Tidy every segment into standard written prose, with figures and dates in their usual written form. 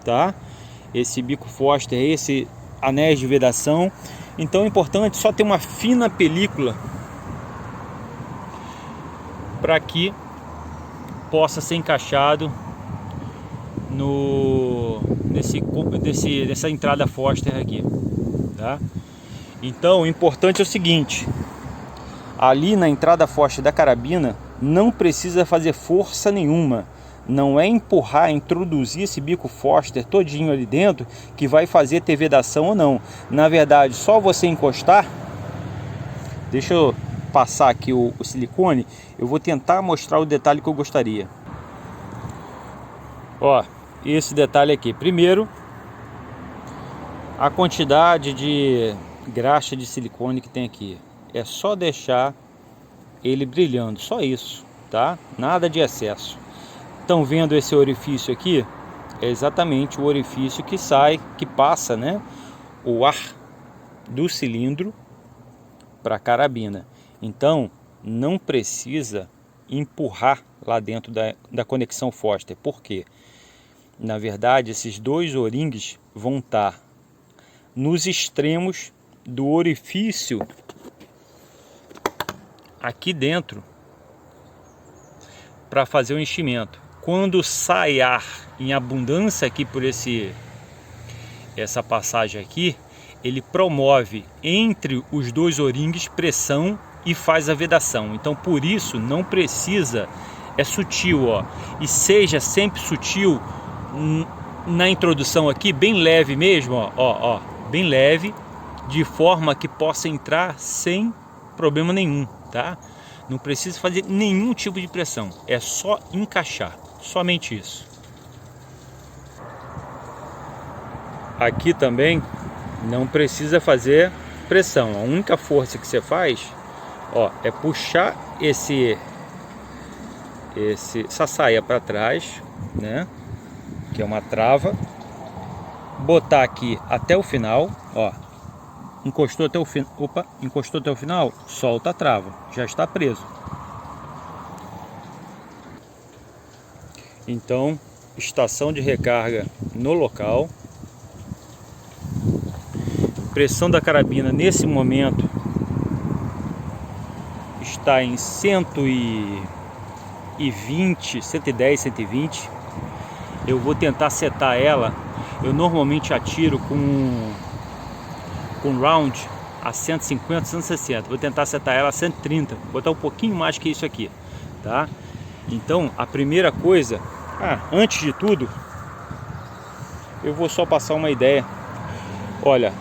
tá? Esse bico Foster, esse anéis de vedação. Então é importante só ter uma fina película para que possa ser encaixado nessa entrada Foster aqui, tá? Então o importante é o seguinte: ali na entrada Foster da carabina não precisa fazer força nenhuma. Não é empurrar, introduzir esse bico Foster todinho ali dentro que vai fazer ter vedação ou não. Na verdade, só você encostar. Deixa eu passar aqui o silicone. Eu vou tentar mostrar o detalhe que eu gostaria. Ó, esse detalhe aqui. Primeiro, a quantidade de graxa de silicone que tem aqui. É só deixar ele brilhando, só isso, tá? Nada de excesso. Estão vendo esse orifício aqui? É exatamente o orifício que sai, que passa, né, o ar do cilindro para a carabina. Então não precisa empurrar lá dentro da conexão Foster. Por quê? Na verdade, esses dois O-rings vão estar nos extremos do orifício aqui dentro para fazer o enchimento. Quando sai ar em abundância aqui por essa passagem aqui, ele promove entre os dois O-rings pressão e faz a vedação. Então por isso não precisa, é sutil, ó, e seja sempre sutil na introdução aqui, bem leve mesmo, ó, bem leve, de forma que possa entrar sem problema nenhum, tá? Não precisa fazer nenhum tipo de pressão, é só encaixar, somente isso. Aqui também não precisa fazer pressão, a única força que você faz, ó, é puxar essa saia para trás, né, que é uma trava, botar aqui até o final, ó, encostou até o final, solta a trava, já está preso. Então, estação de recarga no local. Pressão da carabina nesse momento está em 120, 110, 120. Eu vou tentar setar ela. Eu normalmente atiro com round a 150, 160. Vou tentar setar ela a 130. Vou botar um pouquinho mais que isso aqui, tá? Então, a primeira coisa, antes de tudo, eu vou só passar uma ideia. Olha,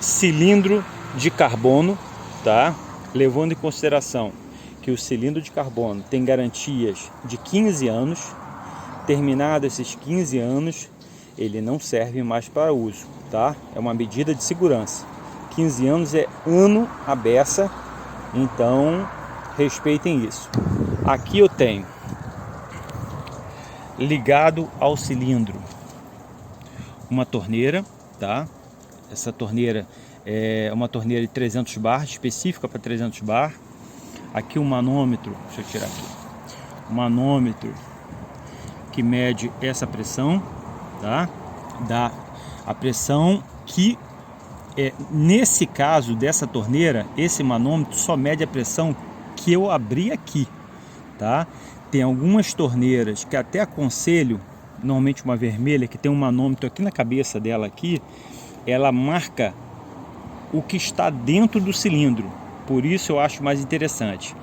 cilindro de carbono, tá? Levando em consideração que o cilindro de carbono tem garantias de 15 anos. Terminado esses 15 anos, ele não serve mais para uso, tá? É uma medida de segurança. 15 anos é ano à beça, então respeitem isso. Aqui eu tenho ligado ao cilindro uma torneira, tá? Essa torneira é uma torneira de 300 bar, específica para 300 bar. Aqui um manômetro, deixa eu tirar aqui, um manômetro que mede essa pressão, tá? Dá a pressão que, nesse caso dessa torneira, esse manômetro só mede a pressão que eu abri aqui, tá? Tem algumas torneiras que até aconselho, normalmente uma vermelha que tem um manômetro aqui na cabeça dela aqui, ela marca o que está dentro do cilindro, por isso eu acho mais interessante.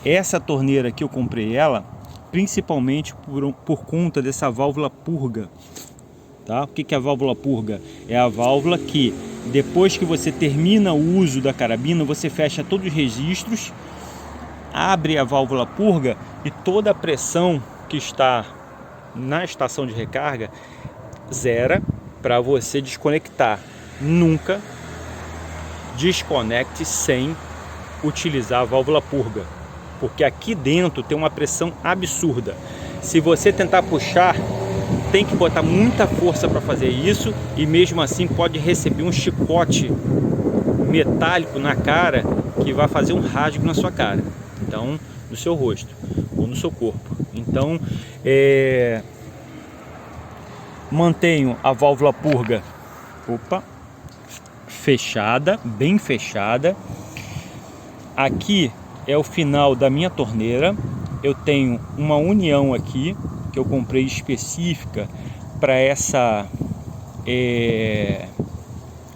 Essa torneira aqui eu comprei ela principalmente por conta dessa válvula purga, tá? O que é a válvula purga? É a válvula que depois que você termina o uso da carabina, você fecha todos os registros, abre a válvula purga e toda a pressão que está na estação de recarga zera para você desconectar. Nunca desconecte sem utilizar a válvula purga, porque aqui dentro tem uma pressão absurda. Se você tentar puxar, tem que botar muita força para fazer isso, e mesmo assim pode receber um chicote metálico na cara que vai fazer um rasgo na sua cara, então, no seu rosto ou no seu corpo. Então Mantenho a válvula purga, fechada, bem fechada. Aqui é o final da minha torneira. Eu tenho uma união aqui que eu comprei específica para essa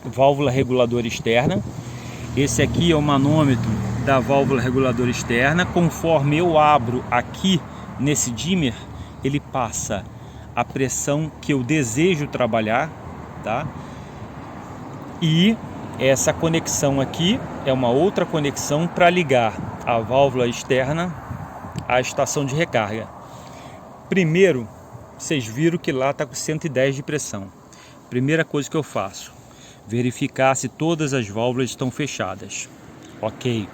válvula reguladora externa. Esse aqui é o manômetro da válvula reguladora externa. Conforme eu abro aqui nesse dimmer, ele passa a pressão que eu desejo trabalhar, tá? E essa conexão aqui é uma outra conexão para ligar a válvula externa à estação de recarga. Primeiro, vocês viram que lá está com 110 de pressão. Primeira coisa que eu faço, verificar se todas as válvulas estão fechadas. Ok,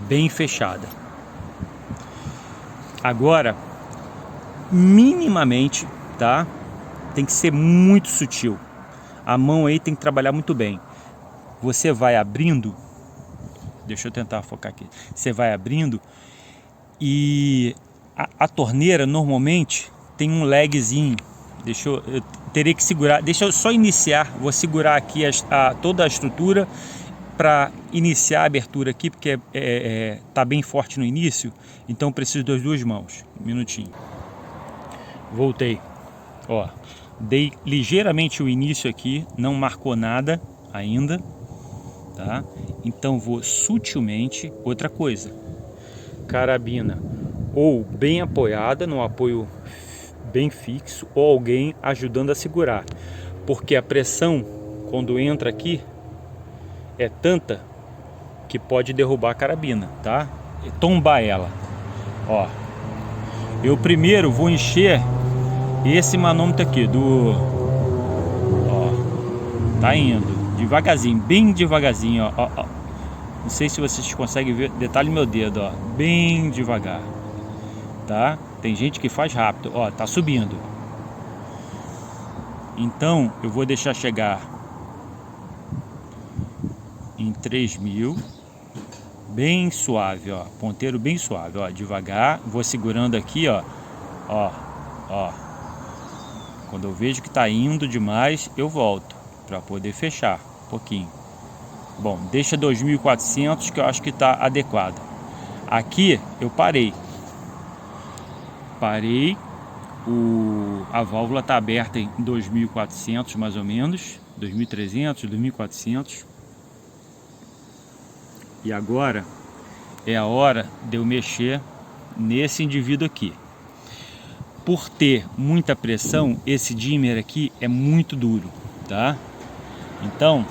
bem fechada. Agora, minimamente, tá? Tem que ser muito sutil. A mão aí tem que trabalhar muito bem. Você vai abrindo, deixa eu tentar focar aqui. Você vai abrindo e a torneira normalmente tem um lagzinho. Eu terei que segurar. Deixa eu só iniciar. Vou segurar aqui toda a estrutura para iniciar a abertura aqui, porque tá bem forte no início. Então preciso das duas mãos. Um minutinho. Voltei. Ó, dei ligeiramente o início aqui, não marcou nada ainda, tá? Então vou sutilmente. Outra coisa, carabina ou bem apoiada, no apoio bem fixo, ou alguém ajudando a segurar, porque a pressão quando entra aqui é tanta que pode derrubar a carabina, tá? E tombar ela. Ó, eu primeiro vou encher esse manômetro aqui tá indo devagarzinho, bem devagarzinho, ó. Não sei se vocês conseguem ver, detalhe meu dedo, ó, bem devagar, tá? Tem gente que faz rápido, ó, tá subindo. Então eu vou deixar chegar em 3000, bem suave, ó, ponteiro bem suave, ó, devagar, vou segurando aqui, ó. Quando eu vejo que tá indo demais, eu volto para poder fechar um pouquinho. Bom, deixa 2400 que eu acho que tá adequado. Aqui eu parei, a válvula tá aberta em 2400 mais ou menos, 2300, 2400. E agora é a hora de eu mexer nesse indivíduo aqui. Por ter muita pressão, esse dimmer aqui é muito duro, tá? Então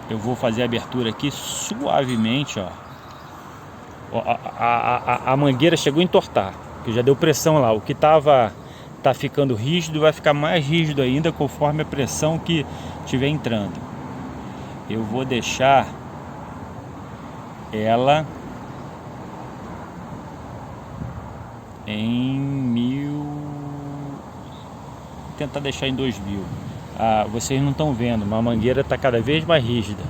eu vou fazer a abertura aqui suavemente, ó. A mangueira chegou a entortar, que já deu pressão lá. O que tá ficando rígido vai ficar mais rígido ainda conforme a pressão que estiver entrando. Eu vou deixar ela em 1000, tentar deixar em 2000. Vocês não estão vendo, mas a mangueira está cada vez mais rígida.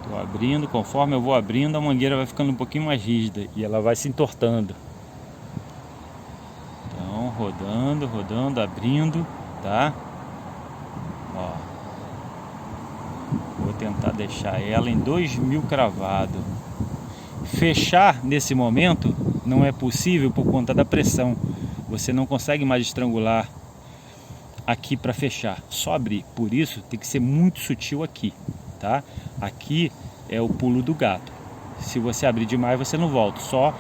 Estou abrindo, conforme eu vou abrindo, a mangueira vai ficando um pouquinho mais rígida e ela vai se entortando. Então, rodando, abrindo, tá? Ó, vou tentar deixar ela em 2000 cravado. Fechar nesse momento não é possível por conta da pressão. Você não consegue mais estrangular aqui para fechar, só abrir. Por isso tem que ser muito sutil aqui, tá? Aqui é o pulo do gato. Se você abrir demais, você não volta. Só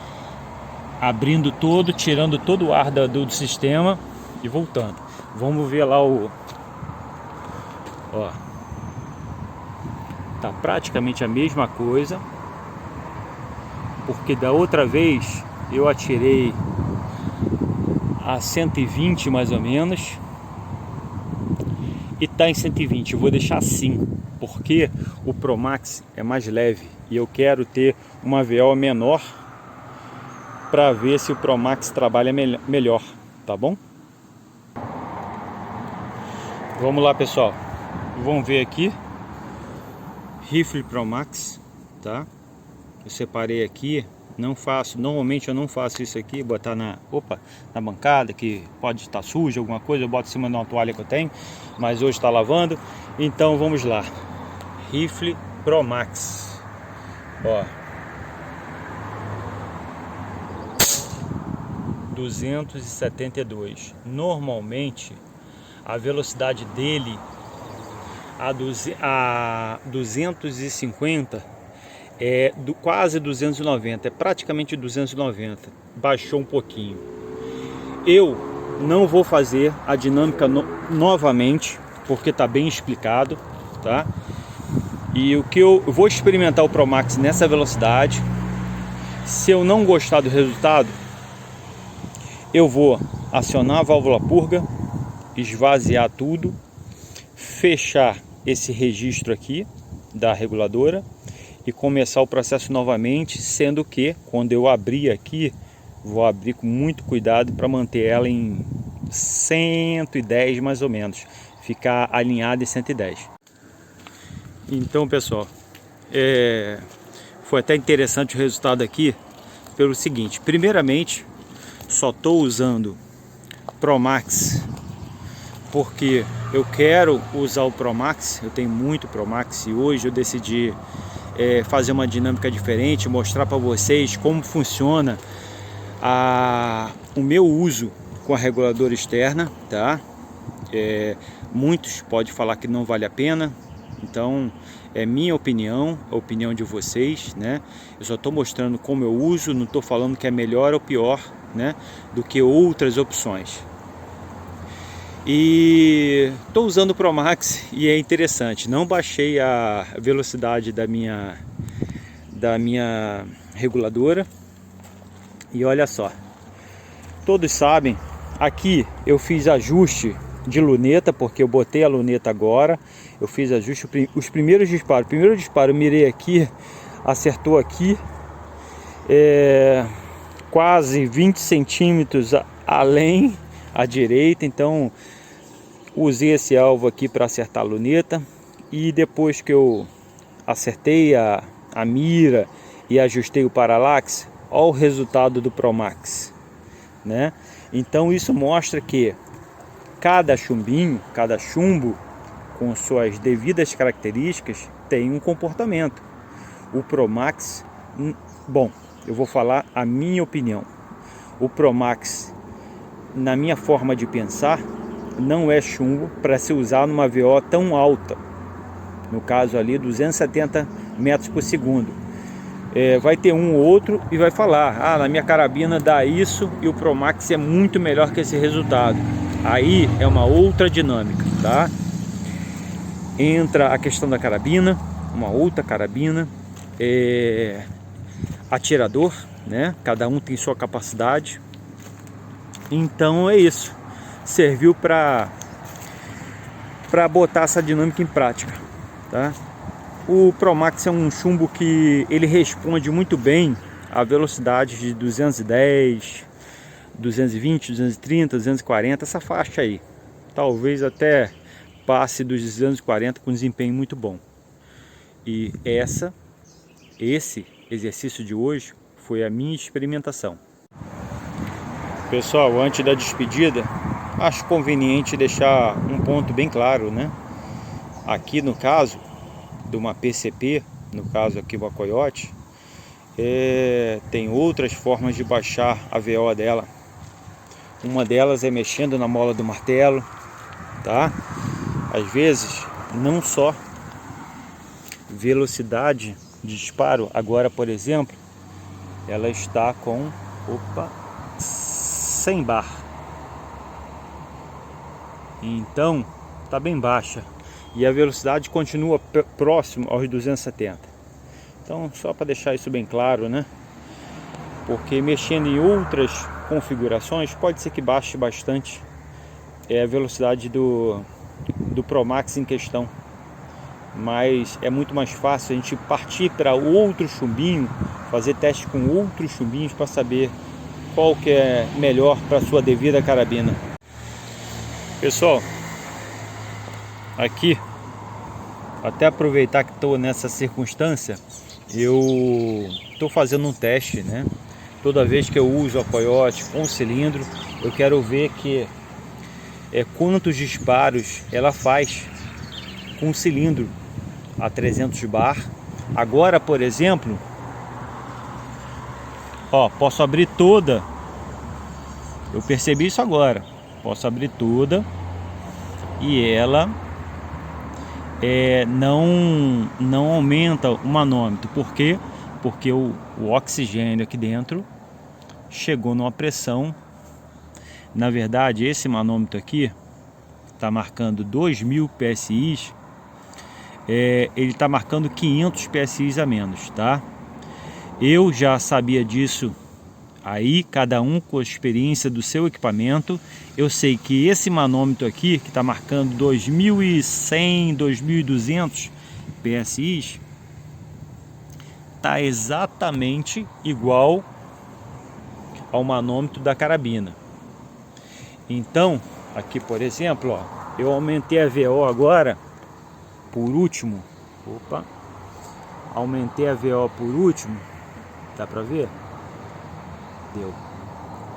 abrindo todo, tirando todo o ar do sistema e voltando. Vamos ver lá ó, tá praticamente a mesma coisa, porque da outra vez eu atirei a 120 mais ou menos e tá em 120. Eu vou deixar assim porque o Promax é mais leve e eu quero ter uma VO menor para ver se o Promax trabalha melhor, tá bom? Vamos lá, pessoal, vamos ver aqui rifle Promax, tá? Eu separei aqui Não faço, normalmente eu não faço isso aqui, botar na bancada, que pode estar suja, alguma coisa, eu boto em cima de uma toalha que eu tenho, mas hoje está lavando. Então vamos lá. Rifle Pro Max. Ó. 272. Normalmente a velocidade dele a 250 é quase 290, é praticamente 290. Baixou um pouquinho. Eu não vou fazer a dinâmica novamente, porque tá bem explicado, tá? E o que eu vou experimentar o Pro Max nessa velocidade. Se eu não gostar do resultado, eu vou acionar a válvula purga, esvaziar tudo, fechar esse registro aqui da reguladora e começar o processo novamente, sendo que quando eu abrir aqui, vou abrir com muito cuidado para manter ela em 110 mais ou menos, ficar alinhada em 110. Então, pessoal, foi até interessante o resultado aqui pelo seguinte: primeiramente, só estou usando Pro Max porque eu quero usar o Pro Max. Eu tenho muito Pro Max e hoje eu decidi fazer uma dinâmica diferente, mostrar para vocês como funciona o meu uso com a reguladora externa, tá? Muitos podem falar que não vale a pena, então é minha opinião, a opinião de vocês, né? Eu só estou mostrando como eu uso, não estou falando que é melhor ou pior, né, do que outras opções. E estou usando o Pro Max e é interessante. Não baixei a velocidade da minha reguladora. E olha só, todos sabem, aqui eu fiz ajuste de luneta, porque eu botei a luneta agora. Eu fiz ajuste, os primeiros disparos. O primeiro disparo eu mirei aqui, acertou aqui, quase 20 centímetros além à direita. Então usei esse alvo aqui para acertar a luneta. E depois que eu acertei a mira e ajustei o paralaxe, olha o resultado do Pro Max, né? Então isso mostra que cada chumbinho, cada chumbo com suas devidas características tem um comportamento. O Pro Max, bom, eu vou falar a minha opinião. O Pro Max, na minha forma de pensar, não é chumbo para se usar numa VO tão alta. No caso ali, 270 metros por segundo. Vai ter um ou outro e vai falar: na minha carabina dá isso e o Pro Max é muito melhor que esse resultado. Aí é uma outra dinâmica, tá? Entra a questão da carabina, uma outra carabina, atirador, né? Cada um tem sua capacidade. Então é isso. Serviu para botar essa dinâmica em prática, tá? O Pro Max é um chumbo que ele responde muito bem a velocidade de 210, 220, 230, 240, essa faixa aí. Talvez até passe dos 240 com desempenho muito bom. E esse exercício de hoje foi a minha experimentação. Pessoal, antes da despedida, acho conveniente deixar um ponto bem claro, né? Aqui no caso de uma PCP, no caso aqui uma Coyote, tem outras formas de baixar a VO dela. Uma delas é mexendo na mola do martelo, tá? Às vezes, não só velocidade de disparo. Agora, por exemplo, ela está com 100 bar. Então, está bem baixa. E a velocidade continua próximo aos 270. Então, só para deixar isso bem claro, né? Porque mexendo em outras configurações, pode ser que baixe bastante a velocidade do Pro Max em questão. Mas é muito mais fácil a gente partir para outro chumbinho, fazer teste com outros chumbinhos para saber qual que é melhor para sua devida carabina. Pessoal, aqui, até aproveitar que estou nessa circunstância, eu estou fazendo um teste, né? Toda vez que eu uso a Coyote com cilindro, eu quero ver quantos disparos ela faz com cilindro a 300 bar. Agora, por exemplo, ó, posso abrir toda. Eu percebi isso agora. Posso abrir toda e ela não aumenta o manômetro. Por quê? Porque o oxigênio aqui dentro chegou numa pressão. Na verdade, esse manômetro aqui está marcando 2000 PSI. Ele está marcando 500 PSI a menos, tá? Eu já sabia disso. Aí, cada um com a experiência do seu equipamento. Eu sei que esse manômetro aqui, que está marcando 2100, 2200 PSI, está exatamente igual ao manômetro da carabina. Então, aqui por exemplo, ó, eu aumentei a VO agora, por último. Opa! Aumentei a VO por último. Dá pra ver? Deu.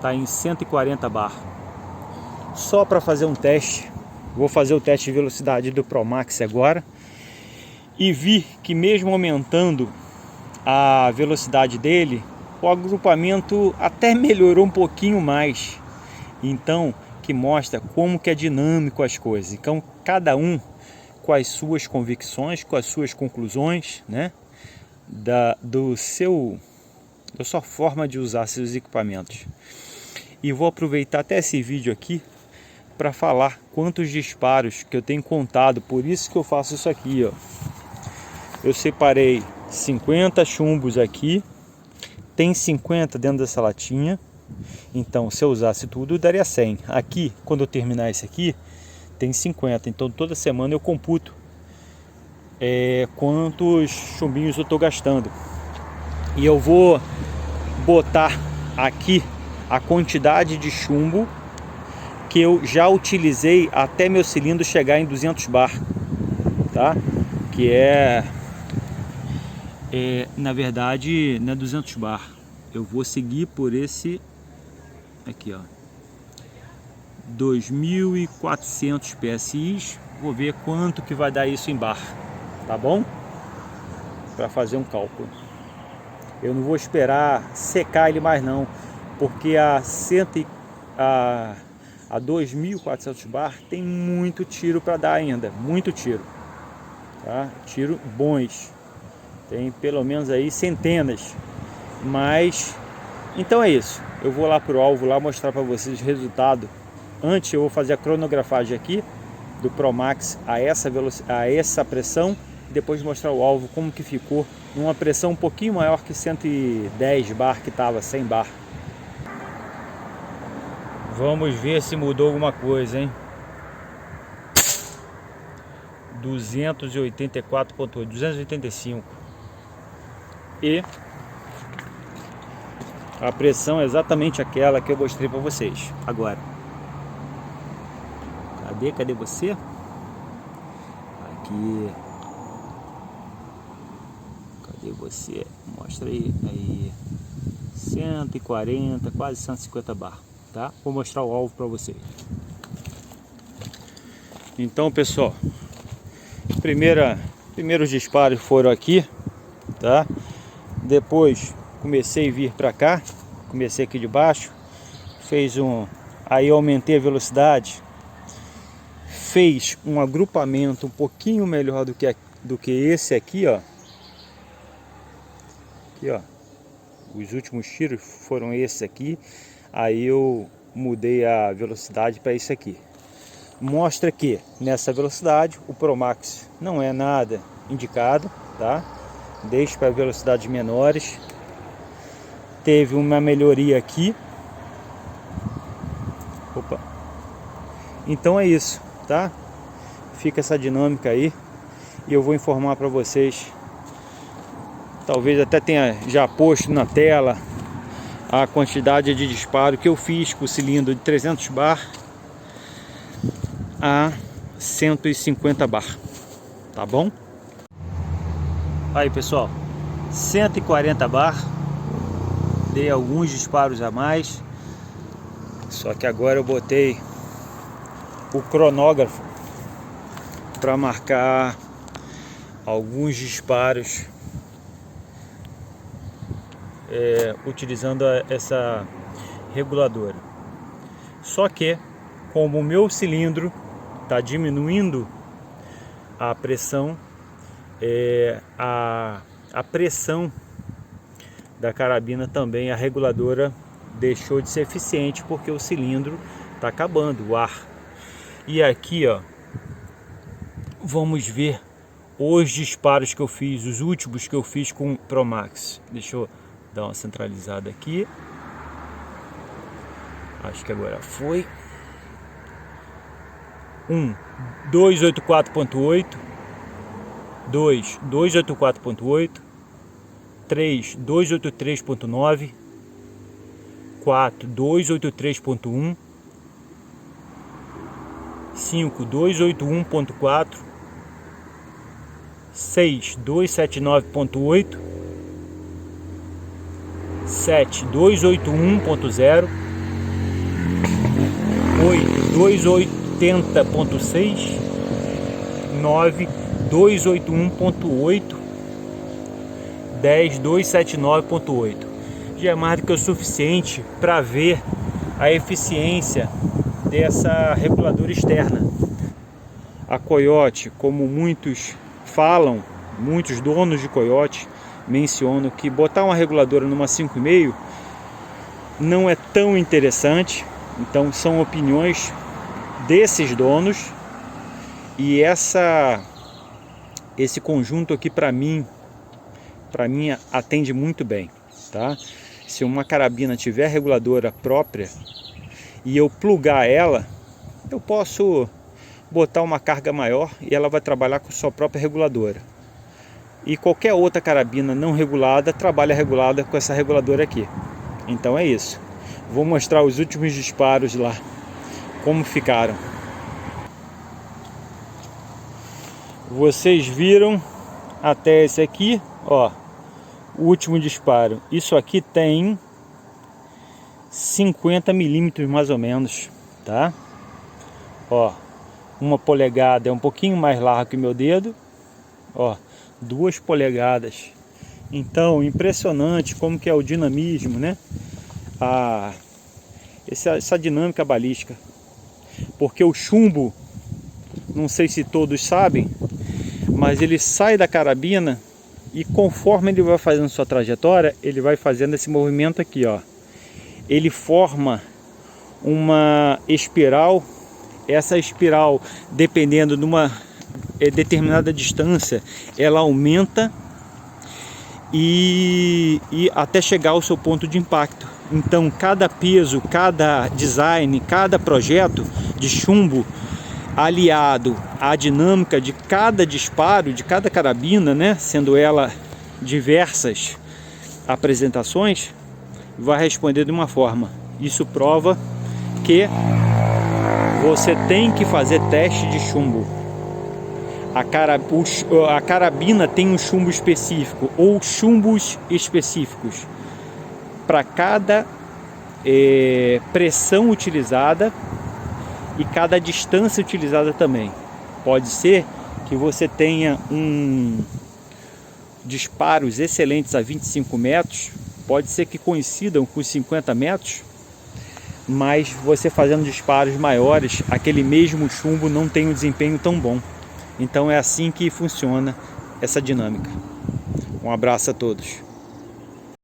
Tá em 140 bar. Só para fazer um teste. Vou fazer o teste de velocidade do Pro Max agora. E vi que mesmo aumentando a velocidade dele, o agrupamento até melhorou um pouquinho mais. Então, que mostra como que é dinâmico as coisas. Então, cada um com as suas convicções, com as suas conclusões, né? Da sua forma de usar seus equipamentos. E vou aproveitar até esse vídeo aqui para falar quantos disparos que eu tenho contado. Por isso que eu faço isso aqui, ó. Eu separei 50 chumbos aqui. Tem 50 dentro dessa latinha. Então, se eu usasse tudo, daria 100. Aqui, quando eu terminar esse aqui, tem 50. Então, toda semana eu computo quantos chumbinhos eu estou gastando. E eu vou botar aqui a quantidade de chumbo que eu já utilizei até meu cilindro chegar em 200 bar, tá? Que na verdade, não é 200 bar. Eu vou seguir por esse aqui, ó, 2400 PSI. Vou ver quanto que vai dar isso em bar, tá bom? Para fazer um cálculo. Eu não vou esperar secar ele mais não, porque a 2400 bar tem muito tiro para dar ainda, muito tiro, tá? Tiro bons, tem pelo menos aí centenas. Mas então é isso, eu vou lá pro alvo lá mostrar para vocês o resultado. Antes eu vou fazer a cronografagem aqui do Pro Max a essa pressão, e depois mostrar o alvo como que ficou numa pressão um pouquinho maior que 110 bar, que estava 100 bar. Vamos ver se mudou alguma coisa, hein? 284.8, 285. E a pressão é exatamente aquela que eu mostrei para vocês agora. Cadê você? Aqui. Cadê você? Mostra aí. Aí. 140, quase 150 bar, tá? Vou mostrar o alvo para vocês. Então, pessoal, primeiros disparos foram aqui, tá? Depois comecei a vir para cá, comecei aqui de baixo, aí eu aumentei a velocidade, fez um agrupamento um pouquinho melhor do que esse aqui, ó. Aqui, ó. Os últimos tiros foram esses aqui. Aí eu mudei a velocidade para isso aqui. Mostra que nessa velocidade o Pro Max não é nada indicado, tá? Deixe para velocidades menores. Teve uma melhoria aqui. Opa. Então é isso, tá? Fica essa dinâmica aí e eu vou informar para vocês. Talvez até tenha já posto na tela a quantidade de disparo que eu fiz com o cilindro de 300 bar a 150 bar, tá bom? Aí, pessoal, 140 bar. Dei alguns disparos a mais. Só que agora eu botei o cronógrafo para marcar alguns disparos utilizando essa reguladora. Só que como o meu cilindro está diminuindo a pressão, a pressão da carabina também, a reguladora deixou de ser eficiente porque o cilindro está acabando o ar. E aqui, ó, vamos ver os disparos que eu fiz, os últimos que eu fiz com o Promax. Deixa eu dar uma centralizada aqui. Acho que agora foi. 284.8, 284.8, 283.9, 283.1, 281.4, 279.8, 281.0, 280.6, 281.8, 279.8. Já é mais do que o suficiente para ver a eficiência dessa reguladora externa. A Coyote, como muitos falam, muitos donos de Coyote mencionam que botar uma reguladora numa 5,5 não é tão interessante. Então são opiniões desses donos, e esse conjunto aqui para mim atende muito bem, tá? Se uma carabina tiver reguladora própria e eu plugar ela, eu posso botar uma carga maior e ela vai trabalhar com sua própria reguladora. E qualquer outra carabina não regulada trabalha regulada com essa reguladora aqui. Então é isso. Vou mostrar os últimos disparos lá, como ficaram. Vocês viram até esse aqui, ó, o último disparo. Isso aqui tem 50 milímetros mais ou menos, tá? Ó, 1 polegada é um pouquinho mais largo que o meu dedo, ó, 2 polegadas. Então, impressionante como que é o dinamismo, né? Essa dinâmica balística. Porque o chumbo, não sei se todos sabem, mas ele sai da carabina e conforme ele vai fazendo sua trajetória, ele vai fazendo esse movimento aqui, ó. Ele forma uma espiral. Essa espiral, dependendo de uma determinada distância, ela aumenta e até chegar ao seu ponto de impacto. Então cada peso, cada design, cada projeto de chumbo, aliado à dinâmica de cada disparo, de cada carabina, né, sendo ela diversas apresentações, vai responder de uma forma. Isso prova que você tem que fazer teste de chumbo. A carabina tem um chumbo específico ou chumbos específicos para cada pressão utilizada e cada distância utilizada também. Pode ser que você tenha disparos excelentes a 25 metros, pode ser que coincidam com 50 metros, mas você fazendo disparos maiores, aquele mesmo chumbo não tem um desempenho tão bom. Então é assim que funciona essa dinâmica. Um abraço a todos.